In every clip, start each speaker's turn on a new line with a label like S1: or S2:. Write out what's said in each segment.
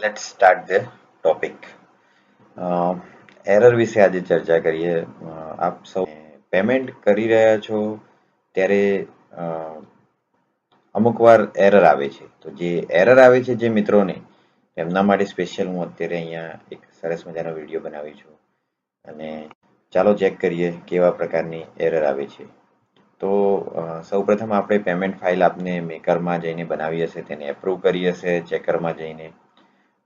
S1: Let's start the topic. Error વિશે આજે ચર્ચા કરીએ. આપ સૌ પેમેન્ટ કરી રહ્યા છો ત્યારે અ, અમુક વાર એરર આવે છે. તો જે એરર આવે છે જે મિત્રોને, એમના માટે સ્પેશિયલ હું અત્યારે અહીંયા એક સરસ મજાનો વિડીયો બનાવી છું. અને ચાલો ચેક કરીએ કેવા પ્રકારની એરર આવે છે. તો સૌપ્રથમ આપણે પેમેન્ટ ફાઇલ આપને મેકરમાં જઈને બનાવી હશે તેને એપ્રૂવ કરી હશે ચેકરમાં જઈને.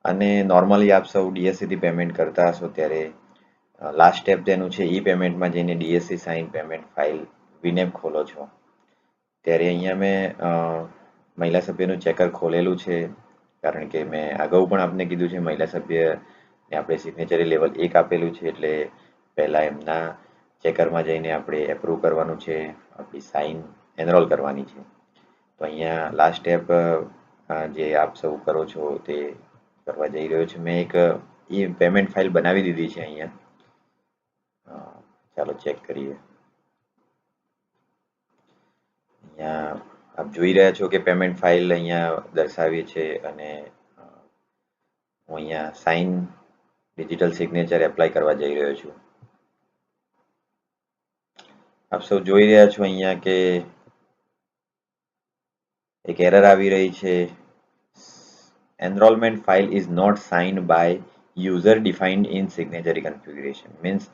S1: અને નોર્મલી આપ સૌ ડીએસસીથી પેમેન્ટ કરતા હશો ત્યારે લાસ્ટ સ્ટેપ તેનું છે ઈ પેમેન્ટમાં જઈને ડીએસસી સાઇન પેમેન્ટ ફાઇલ વિનેપ ખોલો છો. ત્યારે અહીંયા મેં મહિલા સભ્યનું ચેકર ખોલેલું છે, કારણ કે મેં અગાઉ પણ આપને કીધું છે મહિલા સભ્યને આપણે સિગ્નેચરી લેવલ 1 આપેલું છે, એટલે પહેલાં એમના ચેકરમાં જઈને આપણે એપ્રૂવ કરવાનું છે, આપણી સાઇન એનરોલ કરવાની છે. તો અહીંયા લાસ્ટ સ્ટેપ જે આપ સૌ કરો છો તે કરવા જઈ રહ્યો છું. મેં એક પેમેન્ટ ફાઇલ બનાવી દીધી છે અહીંયા. ચાલો ચેક કરીએ. અહીંયા આપ જોઈ રહ્યા છો કે પેમેન્ટ ફાઇલ અહીંયા દર્શાવી છે, અને હું અહીંયા સાઇન ડિજિટલ સિગ્નેચર એપ્લાય કરવા જઈ રહ્યો છું. આપ સૌ જોઈ રહ્યા છો અહીંયા કે એક એરર આવી રહી છે. Enrolment file is not signed by user defined in signatory configuration. Means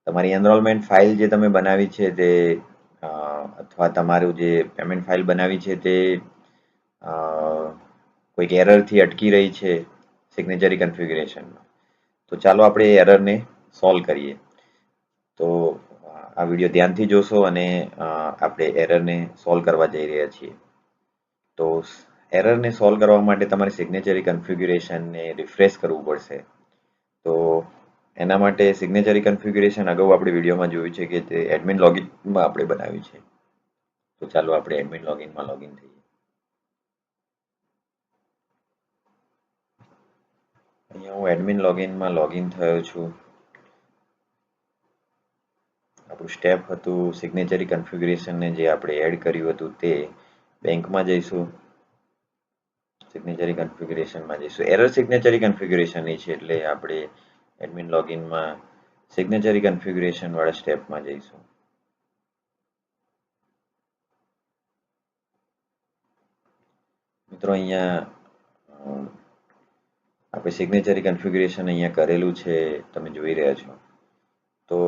S1: તમારી એનરોલમેન્ટ ફાઇલ જે તમે બનાવી છે તે અથવા તમારું જે પેમેન્ટ ફાઇલ બનાવી છે તે કોઈક એરરથી અટકી રહી છે સિગ્નેચરી કન્ફિગ્યુરેશનમાં. તો ચાલો આપણે એ એરરને સોલ્વ કરીએ. તો આ વિડીયો ધ્યાનથી જોશો અને આપણે એરરને સોલ્વ કરવા જઈ રહ્યા છીએ. તો એરરને સોલ્વ કરવા માટે તમારે સિગ્નેચરી કન્ફિગ્યુરેશનને રિફ્રેશ કરવું પડશે. તો એના માટે સિગ્નેચરી કન્ફિગ્યુરેશન અગાઉ આપણે વિડીયોમાં જોયું છે કે તે એડમિન લોગિનમાં આપણે બનાવ્યું છે. તો ચાલો આપણે એડમિન લોગિનમાં લોગિન થઈએ. અહીંયા હું એડમિન લોગિનમાં લોગિન થયો છું. આપણું સ્ટેપ હતું સિગ્નેચરી કન્ફિગ્યુરેશનને જે આપણે એડ કર્યું હતું તે. બેંકમાં જઈશું, સિગ્નેચરી કન્ફિગ્યુરેશનમાં જઈશું. એરર સિગ્નેચરી કન્ફિગ્યુરેશનની છે, એટલે આપણે એડમિન લોગિનમાં સિગ્નેચરી કન્ફિગ્યુરેશન વાળા સ્ટેપમાં જઈશું. મિત્રો અહીંયા આપણે સિગ્નેચરી કન્ફિગ્યુરેશન અહીંયા કરેલું છે, તમે જોઈ રહ્યા છો. તો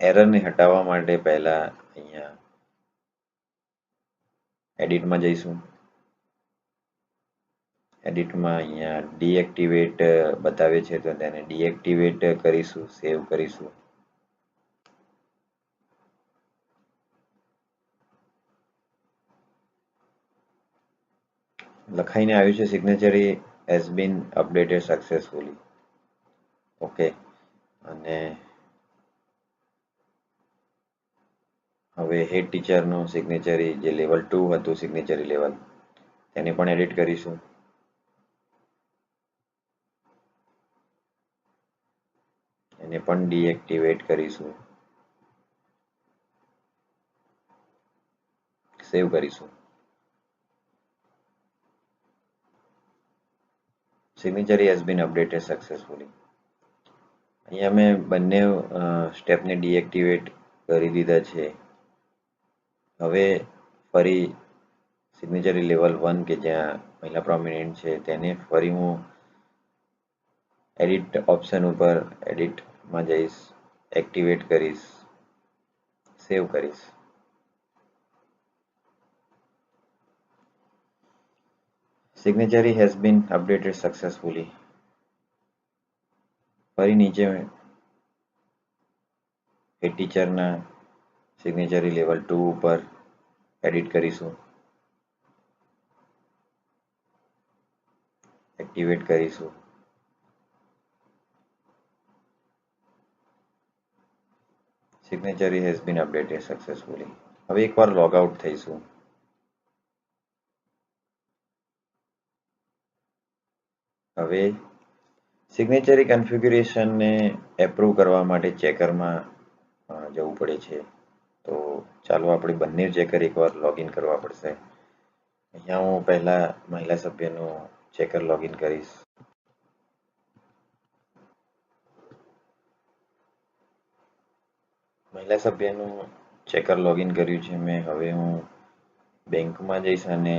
S1: એરરને હટાવવા માટે પહેલા અહીંયા એડિટમાં જઈશું. એડિટમાં અહીંયા ડીએક્ટિવેટ બતાવે છે, તો તેને ડીએક્ટિવેટ કરીશું, સેવ કરીશું. લખાઈને આવ્યું છે signatory has been updated successfully. Okay. અને હવે હેડ ટીચરનું સિગ્નેચરી જે લેવલ 2 હતું સિગ્નેચરી લેવલ, તેને પણ એડિટ કરીશું. એને પણ ડીએક્ટિવેટ કરીશું, સેવ કરીશું. સિગ્નેચરી હેઝ બીન અપડેટેડ સક્સેસફુલી. અહીંયા મેં બંને સ્ટેપને ડીએક્ટિવેટ કરી દીધા છે. હવે ફરી સિગ્નેચરી લેવલ 1 કે જ્યાં મહિલા પ્રોમિનન્ટ છે તેને ફરી હું એડિટ ઓપ્શન ઉપર એડિટમાં જઈશ, એક્ટિવેટ કરીશ, સેવ કરીશ. સિગ્નેચરી હેઝ બીન અપડેટેડ સક્સેસફુલી. ફરી નીચે હેડ ટીચરના સિગ્નેચરી લેવલ 2 ઉપર એડિટ કરીશું, એક્ટિવેટ કરીશું. સિગ્નેચરી હેઝ બીન અપડેટેડ સક્સેસફુલી. હવે એકવાર લોગ આઉટ થઈશું. હવે સિગ્નેચરી કન્ફિગ્યુરેશનને એપ્રૂવ કરવા માટે ચેકરમાં જવું પડે છે. તો ચાલો આપણે બંને ચેકર એકવાર લોગિન કરવા પડશે. અહીંયા હું પહેલા મહિલા સભ્યનું ચેકર લોગિન કરીશ. મહિલા સભ્યનું ચેકર લોગિન કર્યું છે મેં. હવે હું બેંકમાં જઈશ અને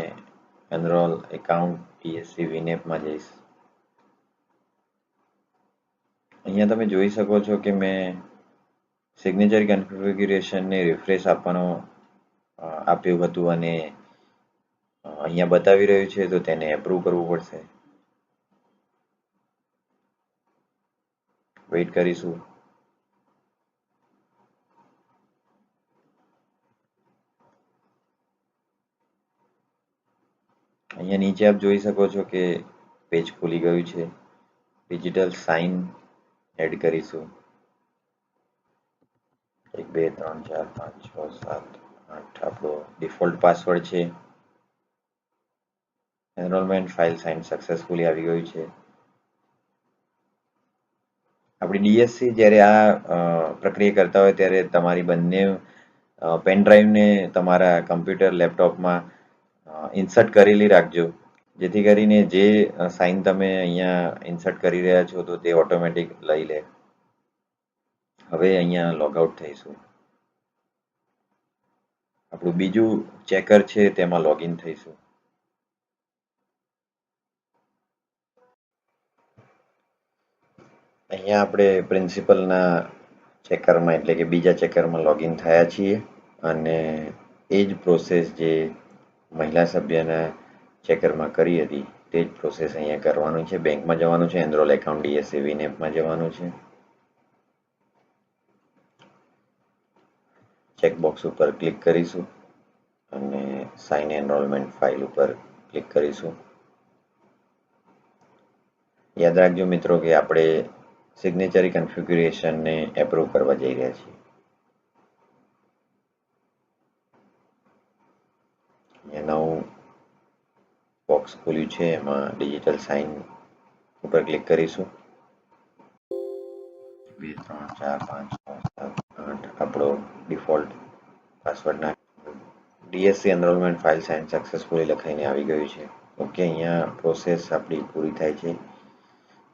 S1: એનરોલ એકાઉન્ટ ડીએસસી વિનેપમાં જઈશ. અહીંયા તમે જોઈ શકો છો કે મેં સિગ્નેચર કન્ફિગ્યુરેશનને રિફ્રેશ આપ્યું હતું અને અહીંયા બતાવી રહ્યું છે, તો તેને એપ્રૂવ કરવું પડશે. વેઇટ કરીશું. અહીંયા નીચે આપ જોઈ શકો છો કે પેજ ખુલી ગયું છે. ડિજિટલ સાઇન એડ કરીશું. 1 2 3 4 5 6 7 8 આપણો ડિફોલ્ટ પાસવર્ડ છે. એનરોલમેન્ટ ફાઇલ સાઇન સક્સેસફુલી આવી ગયું છે. આપણી ડીએસસી જ્યારે આ પ્રક્રિયા કરતા હોય ત્યારે તમારી બંને પેન ડ્રાઈવને તમારા કમ્પ્યુટર લેપટોપમાં ઇન્સર્ટ કરેલી રાખજો, જેથી કરીને જે સાઇન તમે અહીંયા ઇન્સર્ટ કરી રહ્યા છો તો તે ઓટોમેટિક લઈ લે. હવે અહીંયા લોગઆઉટ થઈશું. આપણું બીજું ચેકર છે તેમાં લોગિન થઈશું. અહીંયા આપણે પ્રિન્સિપલના ચેકરમાં એટલે કે બીજા ચેકરમાં લોગિન થયા છીએ અને એ જ પ્રોસેસ જે મહિલા સભ્યના ચેકરમાં કરી હતી તે જ પ્રોસેસ અહીંયા કરવાનું છે. બેંકમાં જવાનું છે, એનરોલ એકાઉન્ટ ડીએસસી વિનેપમાં જવાનું છે. ચેકબોક્સ ઉપર ક્લિક કરીશું અને સાઇન એનરોલમેન્ટ ફાઇલ ઉપર ક્લિક કરીશું. યાદ રાખજો મિત્રો કે આપણે સિગ્નેચરી કન્ફિગ્યુરેશનને એપ્રૂવ કરવા જઈ રહ્યા છીએ. અહીંયા નવું બોક્સ ખુલ્યું છે, એમાં ડિજિટલ સાઇન ઉપર ક્લિક કરીશું. 2 3 4 5 6 7 8 આપણો ડિફોલ્ટ પાસવર્ડ નાખી. DSC enrolment file sign successfully લખાઈને આવી ગયું છે. ઓકે, અહીંયા પ્રોસેસ આપણી પૂરી થાય છે.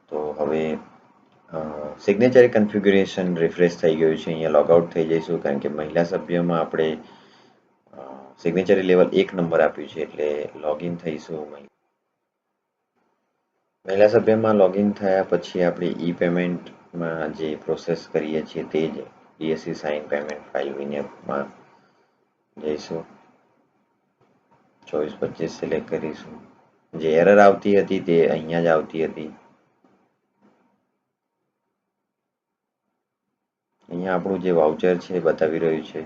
S1: તો હવે સિગ્નેચરી કન્ફિગ્યુરેશન રિફ્રેશ થઈ ગયું છે. અહીંયા લોગઆઉટ થઈ જઈશું કારણ કે મહિલા સભ્યમાં આપણે સિગ્નેચરી લેવલ 1 નંબર આપ્યું છે, એટલે લોગિન થઈશું. મહિલા સભ્યમાં લોગિન થયા પછી આપણે ઈ પેમેન્ટમાં જે પ્રોસેસ કરીએ છીએ તે જ ડીએસસી સાઇન પેમેન્ટ ફાઇલ વિનેપમાં જઈશું. 24 25 સિલેક્ટ કરીશું. જે એરર આવતી હતી તે અહીંયા જ આવતી હતી. અહીંયા આપણું જે વાઉચર છે એ બતાવી રહ્યું છે.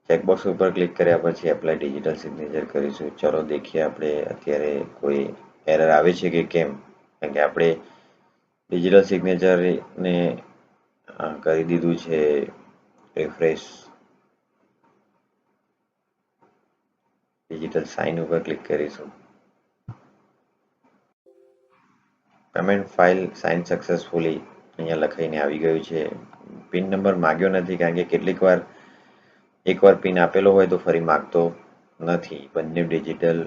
S1: ચેકબોક્સ ઉપર ક્લિક કર્યા પછી એપ્લાય ડિજિટલ સિગ્નેચર કરીશું. ચલો દેખીએ આપણે અત્યારે કોઈ એરર આવે છે કે કેમ, કારણ કે આપણે ડિજિટલ સિગ્નેચરને કરી દીધું છે રિફ્રેશ. ડિજિટલ સાઇન ઉપર ક્લિક કરીશું. પેમેન્ટ ફાઇલ સાઇન સક્સેસફુલી અહીંયા લખાઈને આવી ગયું છે. પિન નંબર માગ્યો નથી કારણ કે કેટલીક વાર એકવાર પિન આપેલો હોય તો ફરી માગતો નથી. બંને ડિજિટલ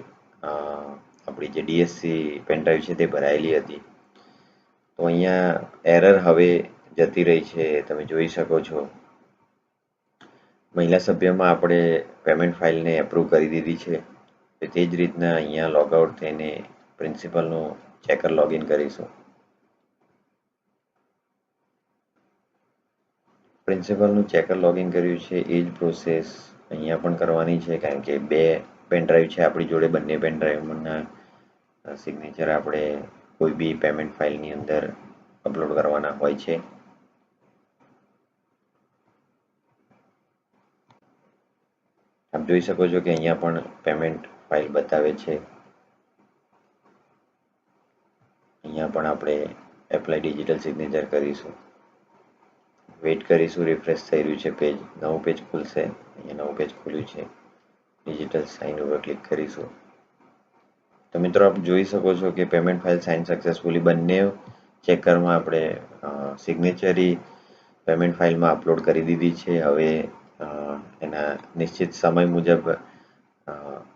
S1: આપણી જે ડીએસસી પેનડ્રાઈવ છે તે ભરાયેલી હતી. તો અહીંયા એરર હવે જતી રહી છે, તમે જોઈ શકો છો. મહિલા સભ્યમાં આપણે પેમેન્ટ ફાઇલને એપ્રૂવ કરી દીધી છે. તે જ રીતના અહીંયા લોગઆઉટ થઈને પ્રિન્સિપલનું ચેકર લોગિન કરીશું. પ્રિન્સિપલનું ચેકર લોગિન કર્યું છે એ જ પ્રોસેસ અહીંયા પણ કરવાની છે, કારણ કે 2 પેનડ્રાઈવ છે આપણી જોડે. બંને પેનડ્રાઈવના સિગ્નેચર આપણે કોઈ બી પેમેન્ટ ફાઇલની અંદર અપલોડ કરવાના હોય છે. આપ જોઈ શકો છો કે અહીંયા પણ પેમેન્ટ ફાઇલ બતાવે છે. અહીંયા પણ આપણે એપ્લાય ડિજિટલ સિગ્નેચર કરીશું. વેઇટ કરીશું. રિફ્રેશ થઈ રહ્યું છે પેજ. નવું પેજ ખુલશે. અહીંયા નવું પેજ ખુલ્યું છે. ડિજિટલ સાઇન ઉપર ક્લિક કરીશું. તો મિત્રો આપ જોઈ શકો છો કે પેમેન્ટ ફાઇલ સાઇન સક્સેસફુલી બંને ચેકરમાં આપણે સિગ્નેચરી પેમેન્ટ ફાઇલમાં અપલોડ કરી દીધી છે. હવે એના નિશ્ચિત સમય મુજબ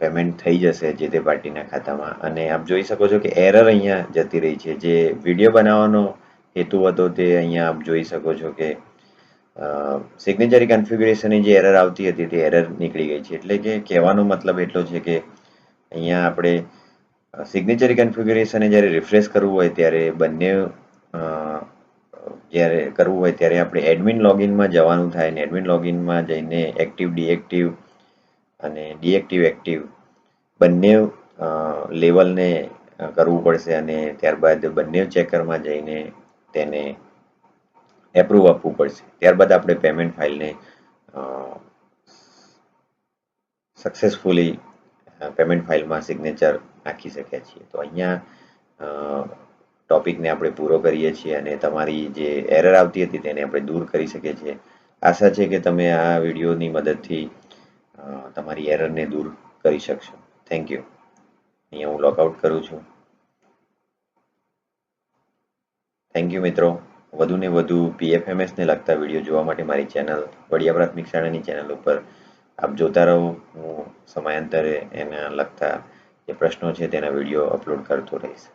S1: પેમેન્ટ થઈ જશે જે તે પાર્ટીના ખાતામાં. અને આપ જોઈ શકો છો કે એરર અહીંયા જતી રહી છે. જે વિડીયો બનાવવાનો હેતુ હતો તે અહીંયા આપ જોઈ શકો છો કે સિગ્નેચર કન્ફિગ્યુરેશનની જે એરર આવતી હતી તે એરર નીકળી ગઈ છે. એટલે કે કહેવાનો મતલબ એટલો છે કે અહીંયા આપણે સિગ્નેચર કન્ફિગ્યુરેશનને જ્યારે રિફ્રેશ કરવું હોય ત્યારે બંને જ્યારે કરવું હોય ત્યારે આપણે એડમિન લોગિનમાં જવાનું થાય ને એડમિન લોગિનમાં જઈને એક્ટિવ ડીએક્ટિવ અને ડીએક્ટિવ એક્ટિવ બંને લેવલને કરવું પડશે અને ત્યારબાદ બંને ચેકરમાં જઈને તેને એપ્રુવ આપવું પડશે. ત્યારબાદ આપણે પેમેન્ટ ફાઇલને સક્સેસફુલી પેમેન્ટ ફાઇલમાં સિગ્નેચર નાખી શક્યા છીએ. તો અહીંયા ટોપિકને આપણે પૂરો કરીએ છીએ અને તમારી જે એરર આવતી હતી તેને આપણે દૂર કરી શકીએ છીએ. આશા છે કે તમે આ વિડીયોની મદદથી તમારી એરરને દૂર કરી શકશો. Thank you. અહીંયા હું લોકઆઉટ કરું છું. થેન્ક યુ મિત્રો. વધુને વધુ પીએફએમએસને લગતા વિડીયો જોવા માટે મારી ચેનલ વડિયા પ્રાથમિક શાળાની ચેનલ ઉપર આપ જોતા રહો. હું સમયાંતરે એના લગતા જે પ્રશ્નો છે તેના વિડીયો અપલોડ કરતો રહીશ.